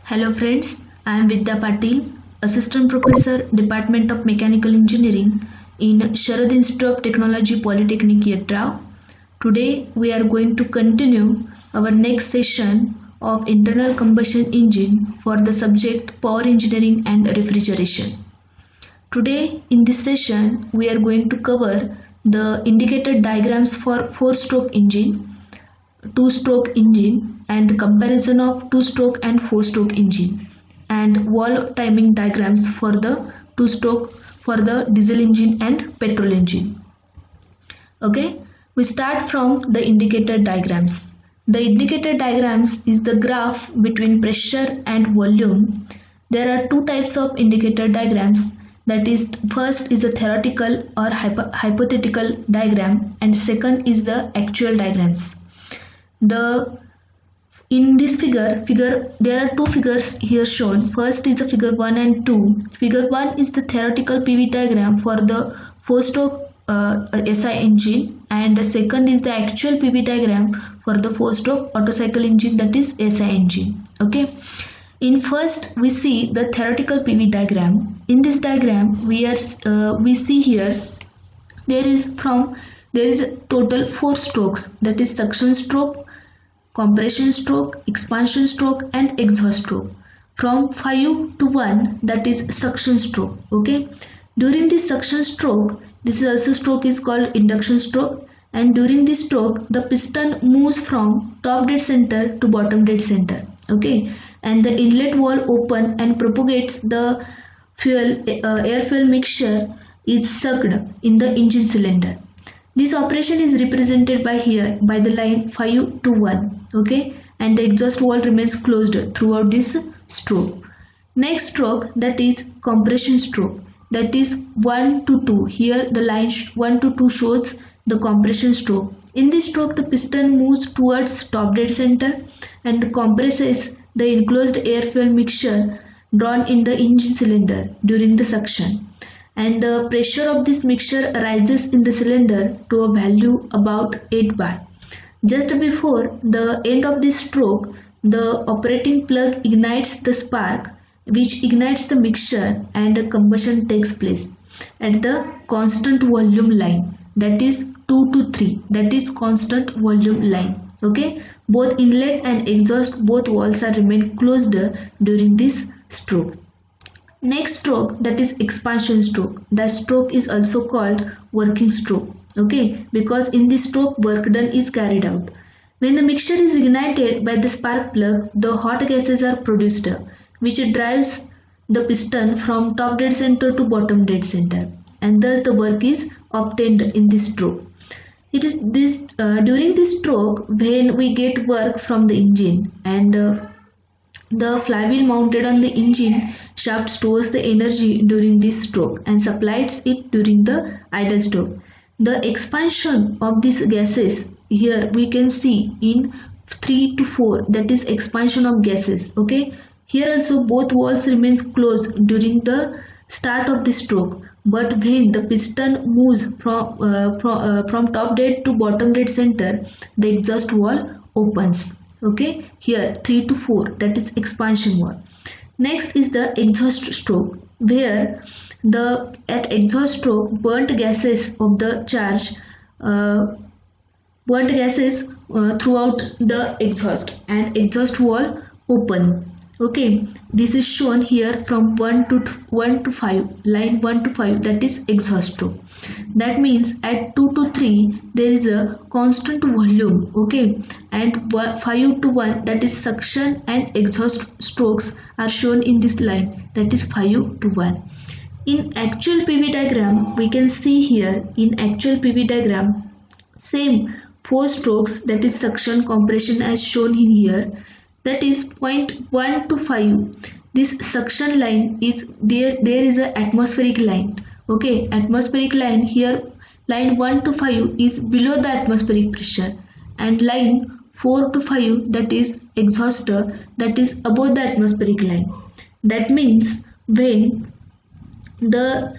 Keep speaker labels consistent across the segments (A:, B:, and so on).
A: Hello friends, I am Vidya Patil, Assistant Professor, Department of Mechanical Engineering in Sharad Institute of Technology Polytechnic Yatra. Today we are going to continue our next session of internal combustion engine for the subject Power Engineering and Refrigeration. Today in this session we are going to cover the indicator diagrams for 4-stroke engine, 2-stroke engine and comparison of 2-stroke and 4-stroke engine, and valve timing diagrams for the 2-stroke for the diesel engine and petrol engine. Okay, we start from the indicator diagrams. The indicator diagrams is the graph between pressure and volume. There are two types of indicator diagrams, that is, first is a theoretical or hypothetical diagram and second is the actual diagrams. In this figure there are two figures here shown. First is the figure 1 and 2. Figure 1 is the theoretical PV diagram for the 4-stroke SI engine, and the second is the actual PV diagram for the 4-stroke Otto cycle engine, that is SI engine. Okay, in first we see the theoretical PV diagram. In this diagram we see here there is a total 4 strokes, that is suction stroke, compression stroke, expansion stroke and exhaust stroke. From 5 to 1, that is suction stroke. Okay, during this suction stroke, this is also stroke is called induction stroke, and during this stroke the piston moves from top dead center to bottom dead center. Okay, and the inlet valve open and propagates the air fuel mixture is sucked in the engine cylinder. This operation is represented by here by the line 5 to 1. Okay, and the exhaust valve remains closed throughout this stroke. Next stroke, that is compression stroke, that is 1 to 2. Here the line 1 to 2 shows the compression stroke. In this stroke the piston moves towards top dead center and compresses the enclosed air fuel mixture drawn in the engine cylinder during the suction, and the pressure of this mixture rises in the cylinder to a value about 8 bar. Just before the end of this stroke, the operating plug ignites the spark, which ignites the mixture, and a combustion takes place at the constant volume line, that is 2 to 3, that is constant volume line. Okay, both inlet and exhaust, both valves are remain closed during this stroke. Next stroke, that is expansion stroke. That stroke is also called working stroke. Okay, because in this stroke work done is carried out. When the mixture is ignited by the spark plug, the hot gases are produced, which drives the piston from top dead center to bottom dead center, and thus the work is obtained in this stroke. It is this during this stroke when we get work from the engine, and the flywheel mounted on the engine shaft stores the energy during this stroke and supplies it during the idle stroke. The expansion of these gases, here we can see in 3 to 4, that is expansion of gases. Okay, here also both valves remains closed during the start of the stroke, but when the piston moves from top dead to bottom dead center, the exhaust valve opens. Okay, here 3 to 4, that is expansion valve. Next is the exhaust stroke, where at exhaust stroke burnt gases of the charge throughout the exhaust and exhaust valve open. Okay, this is shown here from 1 to 5, line 1 to 5, that is exhaust stroke. That means at 2 to 3 there is a constant volume. Okay, and 5 to 1, that is suction and exhaust strokes are shown in this line, that is 5 to 1. In actual PV diagram, we can see here in actual PV diagram same 4 strokes, that is suction, compression as shown in here, that is point 1 to 5. This suction line is there is a atmospheric line. Okay, atmospheric line, here line 1 to 5 is below the atmospheric pressure, and line 4 to 5, that is exhaust, that is above the atmospheric line. That means when the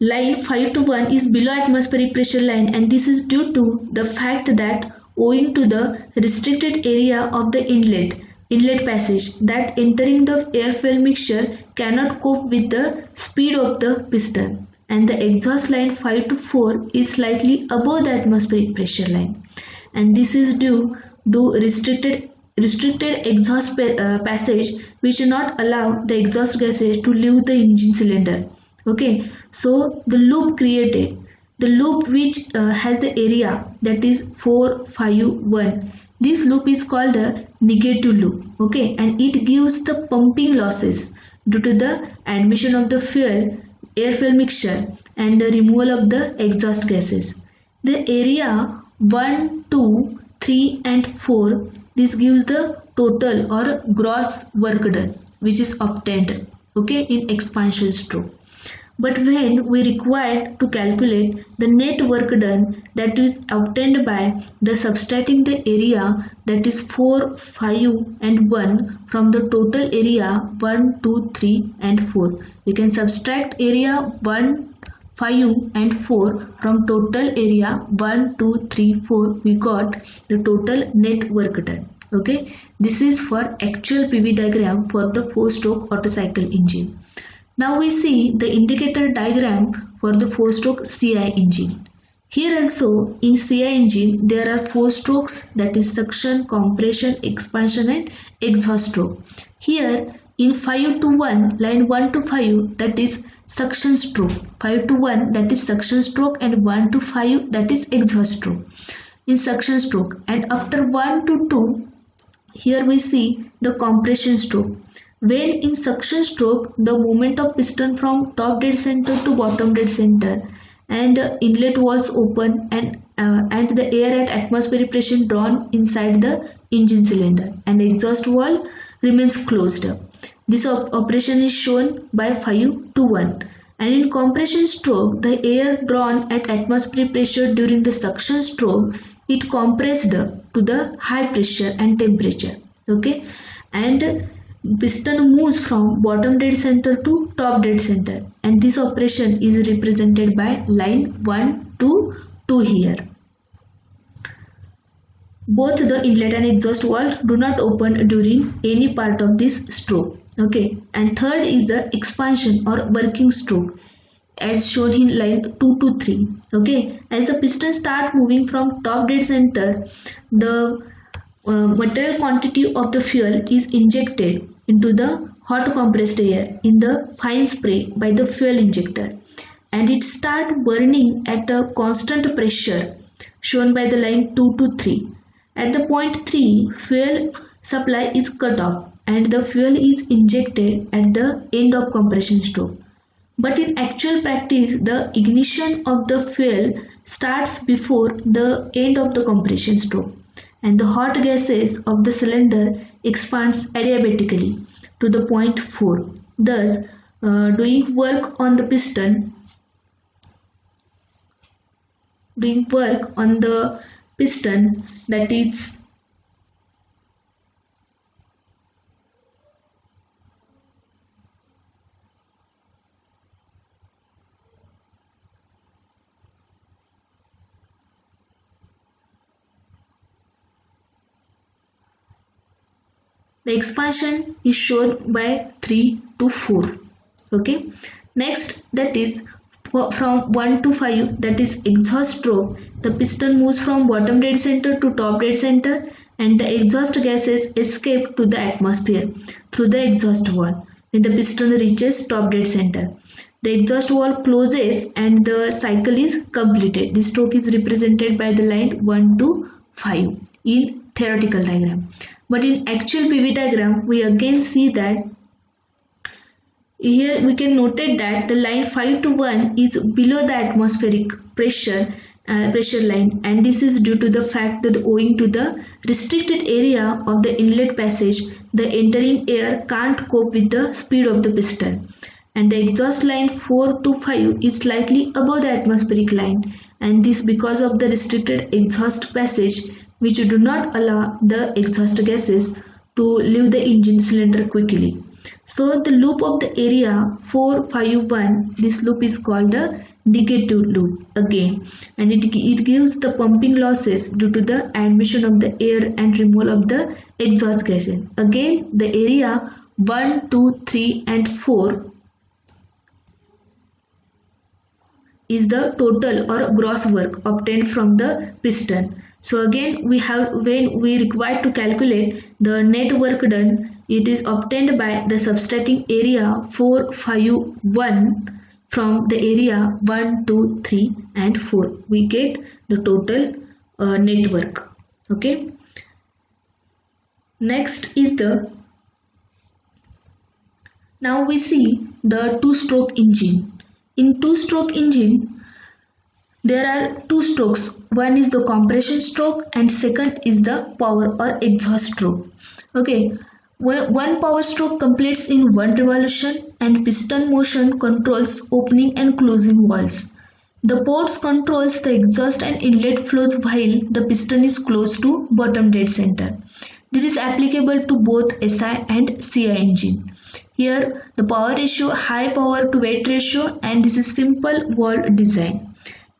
A: line 5 to 1 is below atmospheric pressure line, and this is due to the fact that owing to the restricted area of the inlet, inlet passage that entering the air-fuel mixture cannot cope with the speed of the piston, and the exhaust line 5 to 4 is slightly above the atmospheric pressure line, and this is due to restricted exhaust passage which do not allow the exhaust gases to leave the engine cylinder. Okay, so the loop created, the loop which has the area that is 451, this loop is called a negative loop. Okay, and it gives the pumping losses due to the admission of the air fuel mixture and the removal of the exhaust gases. The area 1, 2, 3 and 4, this gives the total or gross work done which is obtained, okay, in expansion stroke. But when we require to calculate the net work done that is obtained by the subtracting the area that is 4, 5 and 1 from the total area 1, 2, 3 and 4. We can subtract area 1, 5 and 4 from total area 1, 2, 3, 4. We got the total net work done. Okay, this is for actual PV diagram for the 4-stroke Otto cycle engine. Now we see the indicator diagram for the 4-stroke CI engine. Here also in CI engine there are 4 strokes, that is suction, compression, expansion and exhaust stroke. Here in 5 to 1, line 1 to 5, that is suction stroke, 5 to 1 that is suction stroke, and 1 to 5 that is exhaust stroke in suction stroke. And after 1 to 2, here we see the compression stroke. When in suction stroke, the movement of piston from top dead center to bottom dead center, and inlet valves open, and the air at atmospheric pressure drawn inside the engine cylinder, and exhaust valve remains closed. This operation is shown by 5 to 1. And in compression stroke, the air drawn at atmospheric pressure during the suction stroke, it compressed to the high pressure and temperature. Okay, and piston moves from bottom dead center to top dead center, and this operation is represented by line 1 to 2 here. Both the inlet and exhaust valve do not open during any part of this stroke. Okay, and third is the expansion or working stroke as shown in line 2 to 3. Okay, as the piston start moving from top dead center, the material quantity of the fuel is injected into the hot compressed air in the fine spray by the fuel injector, and it start burning at a constant pressure shown by the line 2 to 3. At the point 3, fuel supply is cut off and the fuel is injected at the end of compression stroke. But in actual practice, the ignition of the fuel starts before the end of the compression stroke, and the hot gases of the cylinder expands adiabatically to the point 4, thus doing work on the piston, that is the expansion is shown by 3 to 4. Okay, next, that is from 1 to 5, that is exhaust stroke. The piston moves from bottom dead center to top dead center, and the exhaust gases escape to the atmosphere through the exhaust valve when the piston reaches top dead center. The exhaust valve closes and the cycle is completed. This stroke is represented by the line 1 to 5 in theoretical diagram. But in actual PV diagram, we again see that here we can note that the line 5 to 1 is below the atmospheric pressure line, and this is due to the fact that owing to the restricted area of the inlet passage, the entering air can't cope with the speed of the piston. And the exhaust line 4 to 5 is slightly above the atmospheric line, and this because of the restricted exhaust passage which do not allow the exhaust gases to leave the engine cylinder quickly. So the loop of the area 451, this loop is called a negative loop again, and it gives the pumping losses due to the admission of the air and removal of the exhaust gases. Again, the area 1, 2, 3 and 4 is the total or gross work obtained from the piston. So again, we have, when we require to calculate the net work done, it is obtained by the subtracting area 451 from the area 1, 2, 3 and 4. We get the total net work. Okay. Next is the, now we see the two-stroke engine. In two-stroke engine, there are two strokes. One is the compression stroke and second is the power or exhaust stroke. Okay, one power stroke completes in one revolution and piston motion controls opening and closing valves. The ports controls the exhaust and inlet flows while the piston is close to bottom dead center. This is applicable to both SI and CI engine. Here the power ratio, high power to weight ratio, and this is simple valve design.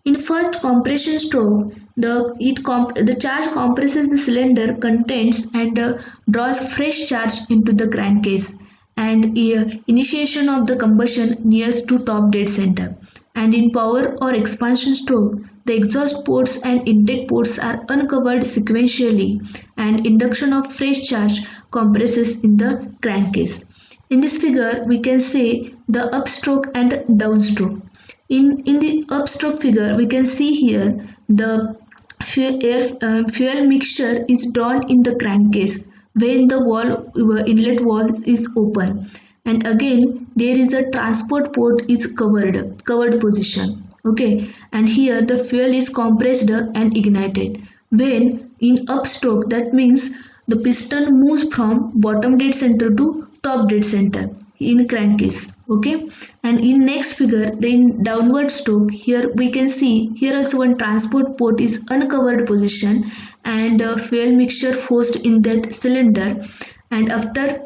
A: In first compression stroke, the charge compresses the cylinder contents and draws fresh charge into the crankcase, and initiation of the combustion nearest to top dead center. And in power or expansion stroke, the exhaust ports and intake ports are uncovered sequentially and induction of fresh charge compresses in the crankcase. In this figure, we can see the upstroke and downstroke. In the upstroke figure, we can see here the fuel mixture is drawn in the crankcase when the inlet valve is open, and again there is a transport port is covered position. Okay, and here the fuel is compressed and ignited. When in upstroke, that means the piston moves from bottom dead center to top dead center in crankcase. Okay, and in next figure, in downward stroke, here we can see here also one transport port is uncovered position and fuel mixture forced in that cylinder, and after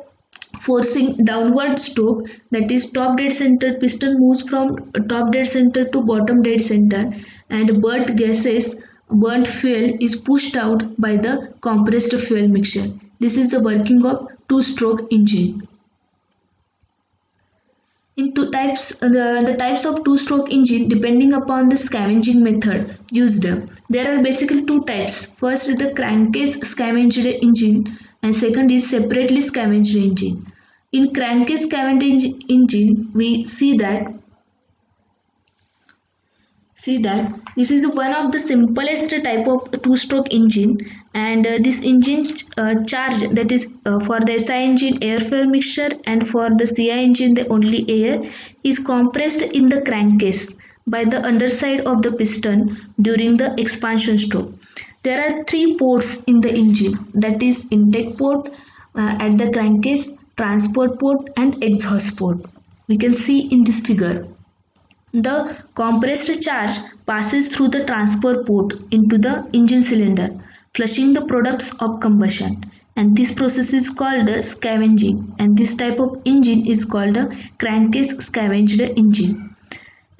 A: forcing downward stroke, that is top dead center, piston moves from top dead center to bottom dead center and burnt fuel is pushed out by the compressed fuel mixture. This is the working of two-stroke engine. In two types, the types of two-stroke engine depending upon the scavenging method used. There are basically two types. First is the crankcase scavenged engine and second is separately scavenged engine. In crankcase scavenged engine, we see that this is one of the simplest type of two-stroke engine, and this engine charge, that is for the SI engine air fuel mixture and for the CI engine the only air, is compressed in the crankcase by the underside of the piston during the expansion stroke. There are three ports in the engine, that is intake port at the crankcase, transport port and exhaust port. We can see in this figure. The compressed charge passes through the transport port into the engine cylinder, flushing the products of combustion, and this process is called scavenging, and this type of engine is called a crankcase scavenged engine.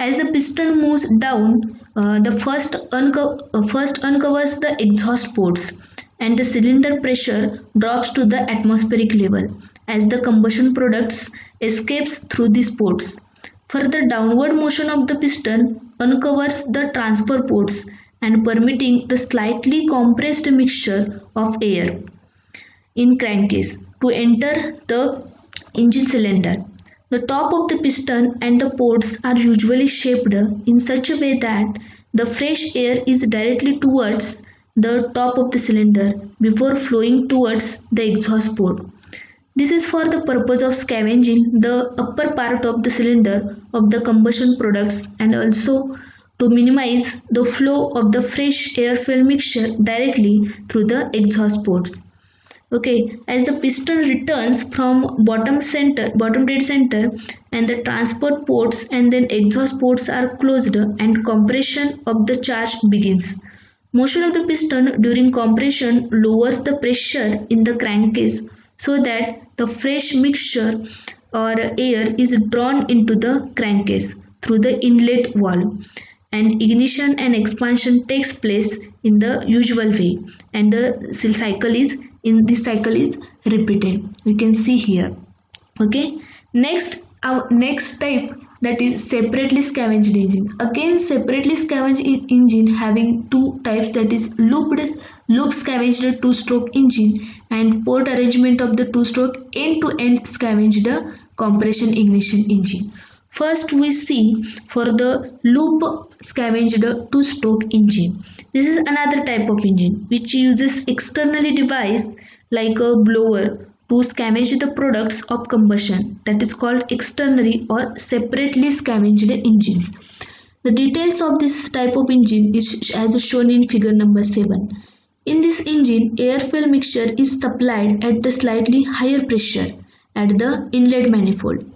A: As the piston moves down, the first uncovers the exhaust ports and the cylinder pressure drops to the atmospheric level as the combustion products escapes through these ports. Further downward motion of the piston uncovers the transfer ports and permitting the slightly compressed mixture of air in crankcase to enter the engine cylinder. The top of the piston and the ports are usually shaped in such a way that the fresh air is directly towards the top of the cylinder before flowing towards the exhaust port. This is for the purpose of scavenging the upper part of the cylinder of the combustion products and also to minimize the flow of the fresh air fuel mixture directly through the exhaust ports. Okay, as the piston returns from bottom dead center, and the transport ports and then exhaust ports are closed and compression of the charge begins. Motion of the piston during compression lowers the pressure in the crankcase so that the fresh mixture or air is drawn into the crankcase through the inlet valve, and ignition and expansion takes place in the usual way, and the cycle is repeated. We can see here. Okay, next our next type, that is separately scavenged engine. Again, separately scavenged engine having two types, that is loop scavenged two-stroke engine and port arrangement of the two-stroke end-to-end scavenged compression ignition engine. First we see for the loop scavenged two-stroke engine. This is another type of engine which uses externally device like a blower to scavenge the products of combustion, that is called externally or separately scavenged engines. The details of this type of engine is as shown in figure number 7. In this engine, air-fuel mixture is supplied at the slightly higher pressure at the inlet manifold.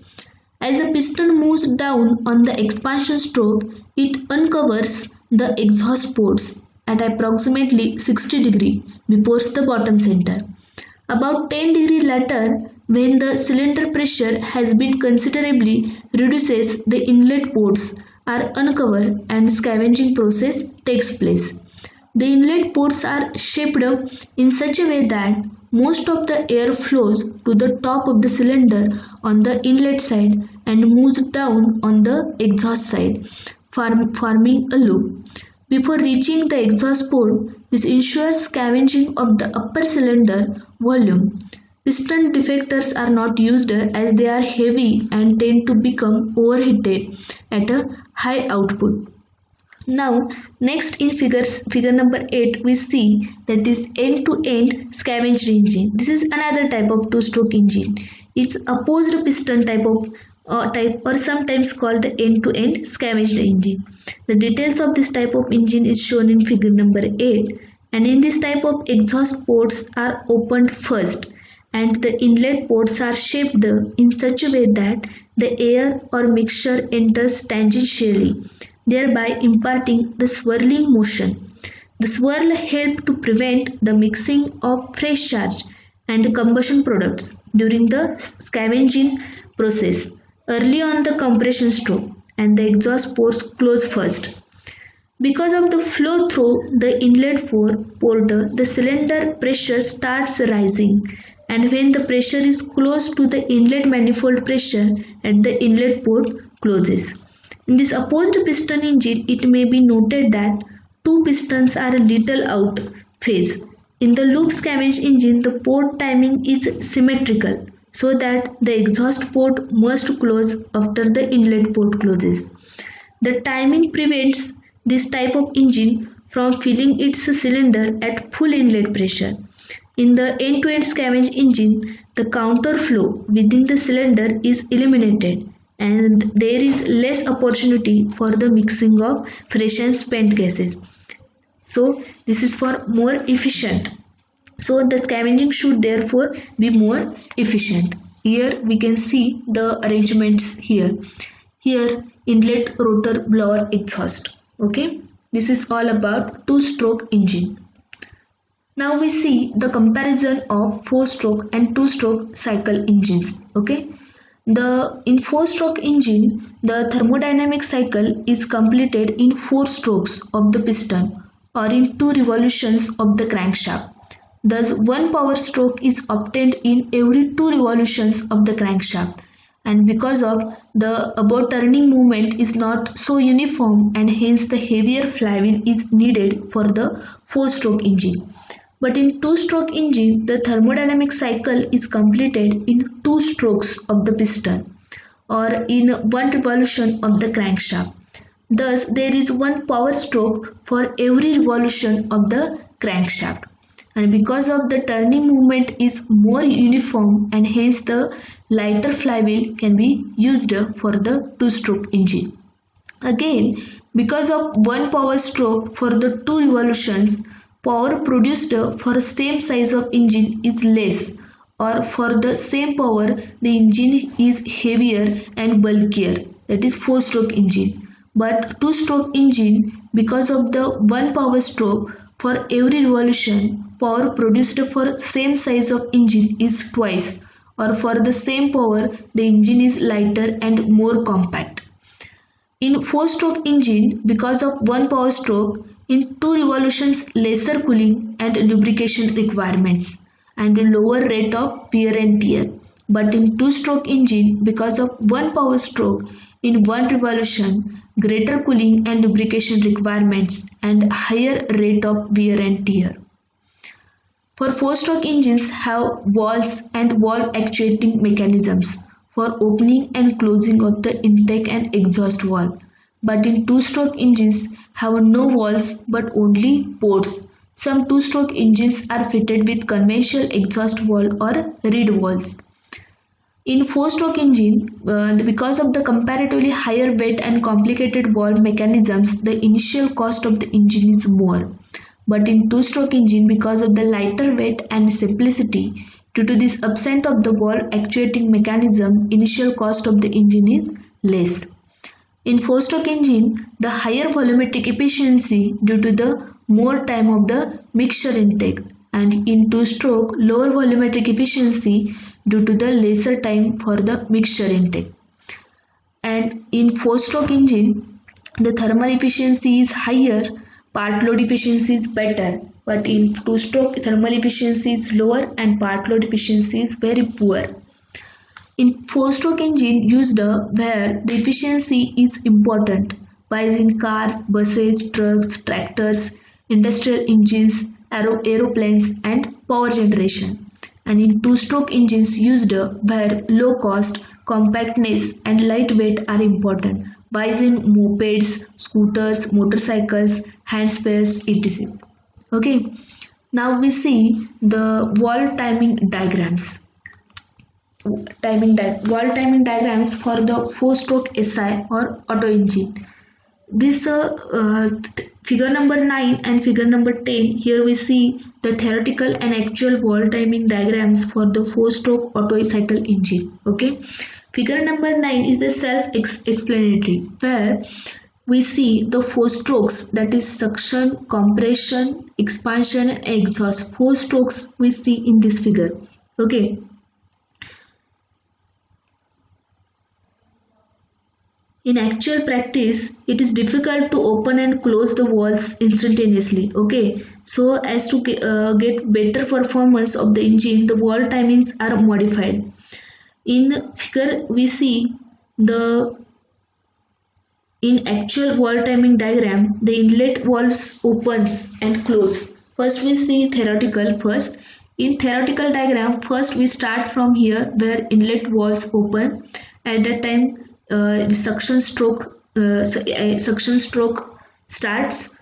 A: As the piston moves down on the expansion stroke, it uncovers the exhaust ports at approximately 60 degrees before the bottom center. About 10 degrees later, when the cylinder pressure has been considerably reduces, the inlet ports are uncovered and scavenging process takes place. The inlet ports are shaped in such a way that most of the air flows to the top of the cylinder on the inlet side and moves down on the exhaust side, forming a loop. Before reaching the exhaust port, this ensures scavenging of the upper cylinder volume. Piston deflectors are not used as they are heavy and tend to become overheated at a high output. Now, next in figure number 8, we see that is end-to-end scavenged engine. This is another type of two-stroke engine. It's opposed piston type or sometimes called the end-to-end scavenged engine. The details of this type of engine is shown in figure number 8, and in this type of exhaust ports are opened first and the inlet ports are shaped in such a way that the air or mixture enters tangentially, thereby imparting the swirling motion. The swirl helps to prevent the mixing of fresh charge and combustion products during the scavenging process early on the compression stroke, and the exhaust ports close first. Because of the flow through the inlet port, the cylinder pressure starts rising, and when the pressure is close to the inlet manifold pressure at the inlet port closes. In this opposed piston engine, it may be noted that two pistons are a little out phase. In the loop scavenged engine, the port timing is symmetrical, so that the exhaust port must close after the inlet port closes. The timing prevents this type of engine from filling its cylinder at full inlet pressure. In the end-to-end scavenged engine, the counter flow within the cylinder is eliminated, and there is less opportunity for the mixing of fresh and spent gases. So this is for more efficient. So the scavenging should therefore be more efficient. Here we can see the arrangements here. Here inlet, rotor, blower, exhaust. Okay, this is all about two-stroke engine. Now we see the comparison of 4-stroke and 2-stroke cycle engines. Okay, in 4-stroke engine, the thermodynamic cycle is completed in 4 strokes of the piston or in 2 revolutions of the crankshaft. Thus, 1 power stroke is obtained in every 2 revolutions of the crankshaft, and because of the above turning movement is not so uniform, and hence the heavier flywheel is needed for the 4-stroke engine. But in 2-stroke engine, the thermodynamic cycle is completed in 2 strokes of the piston or in 1 revolution of the crankshaft. Thus, there is 1 power stroke for every revolution of the crankshaft. And because of the turning movement is more uniform, and hence the lighter flywheel can be used for the 2-stroke engine. Again, because of 1 power stroke for the 2 revolutions, power produced for same size of engine is less, or for the same power the engine is heavier and bulkier, that is 4-stroke engine. But 2-stroke engine, because of the 1 power stroke, For every revolution, power produced for same size of engine is twice, or for the same power, the engine is lighter and more compact. In four-stroke engine, because of one power stroke, in two revolutions lesser cooling and lubrication requirements and a lower rate of wear and tear. But in two-stroke engine, because of one power stroke, in one revolution, greater cooling and lubrication requirements and higher rate of wear and tear. For four-stroke engines have valves and valve actuating mechanisms for opening and closing of the intake and exhaust valve. But in two-stroke engines have no valves but only ports. Some two-stroke engines are fitted with conventional exhaust valve or reed valves. In four-stroke engine, because of the comparatively higher weight and complicated valve mechanisms, the initial cost of the engine is more. But in two-stroke engine, because of the lighter weight and simplicity, due to this absence of the valve actuating mechanism, initial cost of the engine is less. In four-stroke engine, the higher volumetric efficiency due to the more time of the mixture intake, and in two-stroke, lower volumetric efficiency due to the lesser time for the mixture intake. And in four-stroke engine, the thermal efficiency is higher, part load efficiency is better, but in two-stroke thermal efficiency is lower and part load efficiency is very poor. In four-stroke engine used where the efficiency is important, while in cars, buses, trucks, tractors, industrial engines, aeroplanes and power generation. And in two-stroke engines used where low cost, compactness and lightweight are important, while in mopeds, scooters, motorcycles, hand spares, etc. Okay, now we see the valve timing diagrams. Valve timing diagrams for the four-stroke SI or auto engine. This figure number 9 and figure number 10, here we see the theoretical and actual valve timing diagrams for the four-stroke auto cycle engine. Okay, figure number 9 is the self-explanatory, where we see the four strokes, that is suction, compression, expansion and exhaust. Four strokes we see in this figure. Okay, in actual practice, it is difficult to open and close the valves instantaneously. Okay, so as to get better performance of the engine, the valve timings are modified. In figure, we see in actual valve timing diagram, the inlet valves opens and close. First, we see theoretical first. In theoretical diagram, first we start from here where inlet valves open. At that time, suction stroke starts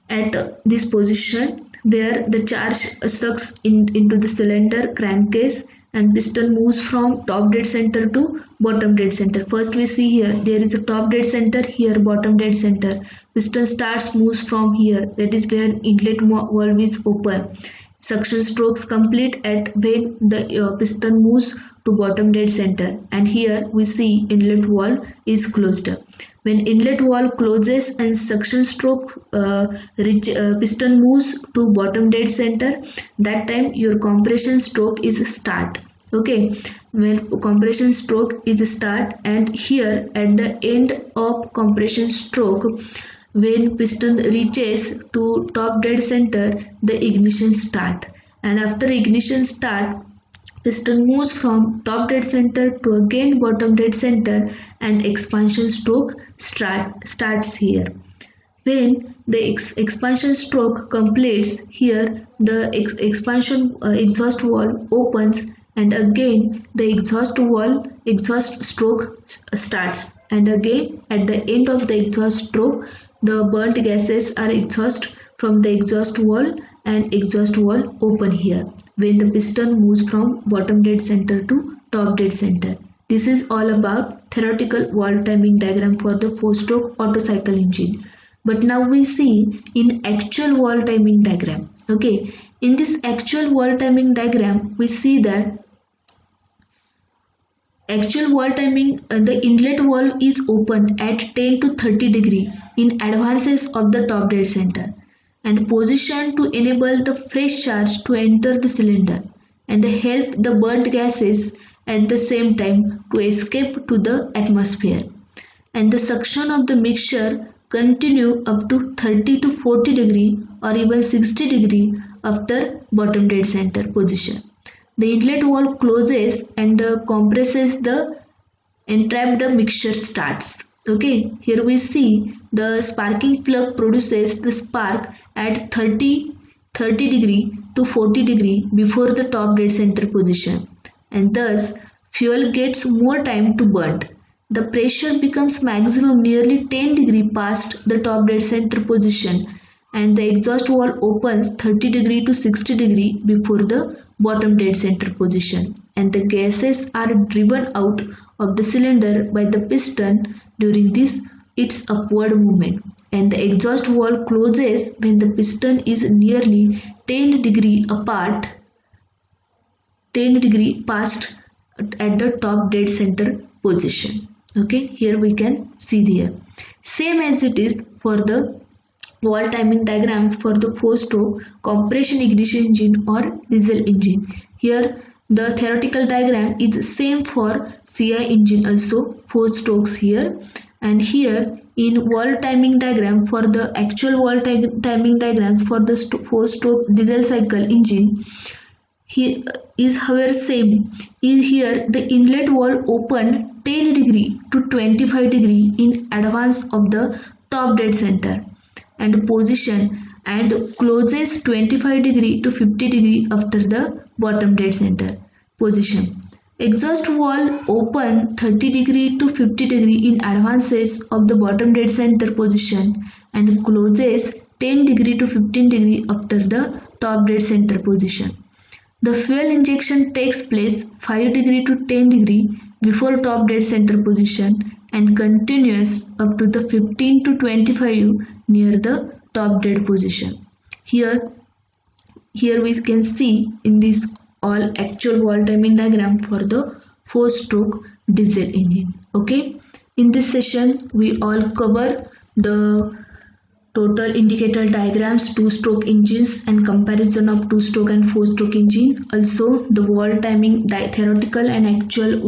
A: at this position where the charge sucks into the cylinder crankcase and piston moves from top dead center to bottom dead center. First we see here there is a top dead center, here bottom dead center. Piston moves from here, that is where inlet valve is open. Suction strokes complete at when the piston moves to bottom dead center, and here we see inlet valve is closed. When inlet valve closes and suction stroke piston moves to bottom dead center, that time your compression stroke is start. Okay, when compression stroke is start, and here at the end of compression stroke, when piston reaches to top dead center, the ignition start, and after ignition start, piston moves from top dead center to again bottom dead center, and expansion stroke starts here. When the expansion stroke completes, here the expansion exhaust valve opens, and again the exhaust stroke starts, and again at the end of the exhaust stroke, the burnt gases are exhaust from the exhaust valve, and exhaust valve open here when the piston moves from bottom dead center to top dead center. This is all about theoretical valve timing diagram for the four-stroke auto cycle engine. But now we see in actual valve timing diagram. Okay, in this actual valve timing diagram, we see that actual valve timing, the inlet valve is open at 10 to 30 degree in advances of the top dead center. and positioned to enable the fresh charge to enter the cylinder and help the burnt gases at the same time to escape to the atmosphere. And the suction of the mixture continue up to 30 to 40 degree or even 60 degree after bottom dead center position. The inlet valve closes and compresses the entrapped mixture starts. Okay, here we see the sparking plug produces the spark at 30 degree to 40 degree before the top dead center position, and thus fuel gets more time to burn. The pressure becomes maximum nearly 10 degree past the top dead center position, and the exhaust valve opens 30 degree to 60 degree before the bottom dead center position, and the gases are driven out of the cylinder by the piston during its upward movement, and the exhaust valve closes when the piston is nearly 10 degree past at the top dead center position. Okay, here we can see here. Same as it is for the valve timing diagrams for the 4-stroke compression ignition engine or diesel engine. Here the theoretical diagram is same for CI engine also, 4 strokes here, and here in valve timing diagram for the actual valve timing diagrams for the 4-stroke diesel cycle engine, here is however same. In here the inlet valve open 10 degree to 25 degree in advance of the top dead center and position, and closes 25 degree to 50 degree after the bottom dead center position. Exhaust valve open 30 degree to 50 degree in advances of the bottom dead center position and closes 10 degree to 15 degree after the top dead center position. The fuel injection takes place 5 degree to 10 degree before top dead center position and continues up to the 15 to 25 near the top dead position. Here we can see in this all actual valve timing diagram for the 4-stroke diesel engine. Okay, in this session we all cover the total indicator diagrams, 2-stroke engines and comparison of 2-stroke and 4-stroke engine, also the valve timing theoretical and actual